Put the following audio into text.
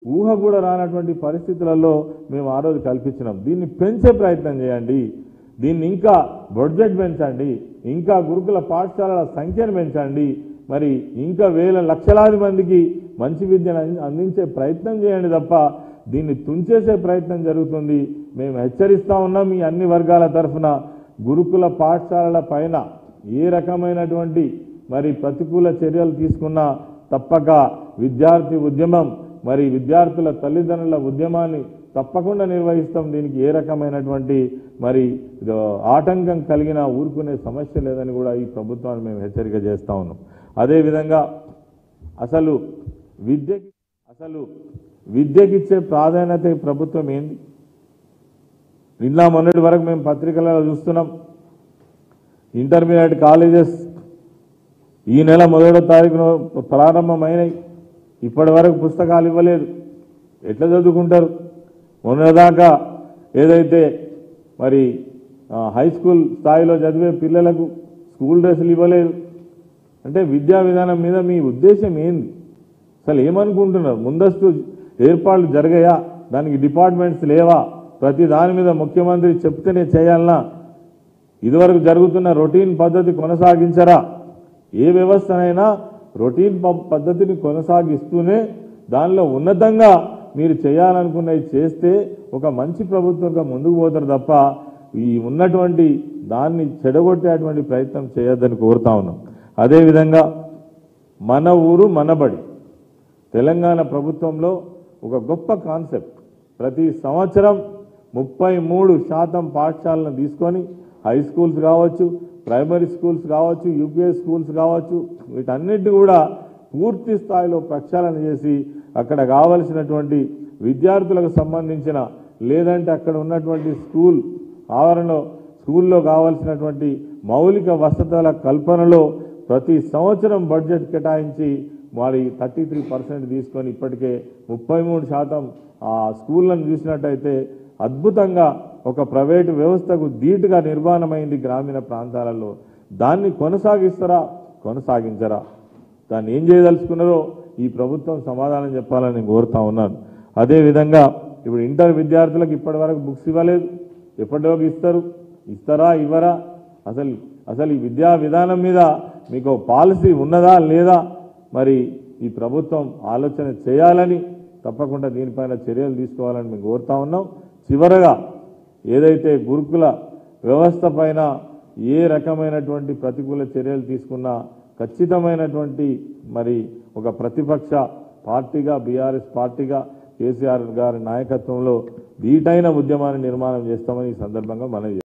ఊహ కూడా రానటువంటి పరిస్థితులలో మేము ఆ రోజు కల్పించినాం. దీన్ని పెంచే ప్రయత్నం చేయండి, దీన్ని ఇంకా బడ్జెట్ పెంచండి, ఇంకా గురుకుల పాఠశాలల సంఖ్యను పెంచండి, మరి ఇంకా వేల లక్షలాది మందికి మంచి విద్యను అందించే ప్రయత్నం చేయండి తప్ప దీన్ని తుంచేసే ప్రయత్నం జరుగుతుంది. మేము హెచ్చరిస్తా ఉన్నాం ఈ అన్ని వర్గాల తరఫున. గురుకుల పాఠశాలల పైన ఏ రకమైనటువంటి మరి ప్రతికూల చర్యలు తీసుకున్నా తప్పక విద్యార్థి ఉద్యమం మరి విద్యార్థుల తల్లిదండ్రుల ఉద్యమాన్ని తప్పకుండా నిర్వహిస్తాం. దీనికి ఏ రకమైనటువంటి మరి ఆటంకం కలిగినా ఊరుకునే సమస్య లేదని కూడా ఈ ప్రభుత్వాన్ని మేము హెచ్చరిక చేస్తా ఉన్నాం. అదేవిధంగా అసలు విద్యకిచ్చే ప్రాధాన్యత ఈ ప్రభుత్వం ఏంది? నిన్న మొన్నటి వరకు మేము పత్రికలలో చూస్తున్నాం, ఇంటర్మీడియట్ కాలేజెస్ ఈ నెల 1వ తారీఖున ప్రారంభమైనాయి. ఇప్పటి వరకు పుస్తకాలు ఇవ్వలేదు. ఎట్లా చదువుకుంటారు? మొన్నదాకా ఏదైతే మరి హై స్కూల్ స్థాయిలో చదివే పిల్లలకు స్కూల్ డ్రెస్సులు ఇవ్వలేదు. అంటే విద్యా విధానం మీద మీ ఉద్దేశం ఏంది? అసలు ఏమనుకుంటున్నారు? ముందస్తు ఏర్పాట్లు జరిగాయా? దానికి డిపార్ట్మెంట్స్ లేవా? ప్రతి దాని మీద ముఖ్యమంత్రి చెప్తేనే చేయాలన్నా? ఇదివరకు జరుగుతున్న రొటీన్ పద్ధతి కొనసాగించరా? ఏ వ్యవస్థనైనా రొటీన్ పద్ధతిని కొనసాగిస్తూనే దానిలో ఉన్నతంగా మీరు చేయాలనుకున్నది చేస్తే ఒక మంచి ప్రభుత్వంగా ముందుకు పోతారు తప్ప ఈ ఉన్నటువంటి దాన్ని చెడగొట్టేటువంటి ప్రయత్నం చేయొద్దని కోరుతా ఉన్నాం. అదేవిధంగా మన ఊరు మనబడి తెలంగాణ ప్రభుత్వంలో ఒక గొప్ప కాన్సెప్ట్. ప్రతి సంవత్సరం 33% పాఠశాలను తీసుకొని హై స్కూల్స్ కావచ్చు, ప్రైమరీ స్కూల్స్ కావచ్చు, యూపీఎస్ స్కూల్స్ కావచ్చు, వీటన్నిటి కూడా పూర్తి స్థాయిలో ప్రక్షాళన చేసి అక్కడ కావలసినటువంటి విద్యార్థులకు సంబంధించిన లేదంటే అక్కడ ఉన్నటువంటి స్కూల్ ఆవరణలో స్కూల్లో కావాల్సినటువంటి మౌలిక వసతుల కల్పనలో ప్రతి సంవత్సరం బడ్జెట్ కేటాయించి మరి 33% తీసుకొని ఇప్పటికే 33% ఆ స్కూళ్ళను చూసినట్టయితే అద్భుతంగా ఒక ప్రైవేటు వ్యవస్థకు ధీటుగా నిర్మాణమైంది గ్రామీణ ప్రాంతాలలో. దాన్ని కొనసాగిస్తారా, కొనసాగించరా? దాన్ని ఏం చేయదలుచుకున్నారో ఈ ప్రభుత్వం సమాధానం చెప్పాలని కోరుతా ఉన్నాను. అదేవిధంగా ఇప్పుడు ఇంటర్ విద్యార్థులకు ఇప్పటి వరకు బుక్స్ ఇవ్వలేదు. ఎప్పటిలోకి ఇస్తారు? ఇస్తారా, ఇవ్వరా? అసలు ఈ విద్యా విధానం మీద మీకు పాలసీ ఉన్నదా లేదా? మరి ఈ ప్రభుత్వం ఆలోచన చేయాలని తప్పకుండా దీనిపైన చర్యలు తీసుకోవాలని మేము కోరుతా ఉన్నాం. చివరగా ఏదైతే గురుకుల వ్యవస్థ పైన ఏ రకమైనటువంటి ప్రతికూల చర్యలు తీసుకున్నా ఖచ్చితమైనటువంటి మరి ఒక ప్రతిపక్ష పార్టీగా బీఆర్ఎస్ పార్టీగా కేసీఆర్ గారి నాయకత్వంలో ధీటైన ఉద్యమాన్ని నిర్మాణం చేస్తామని ఈ సందర్భంగా మనవి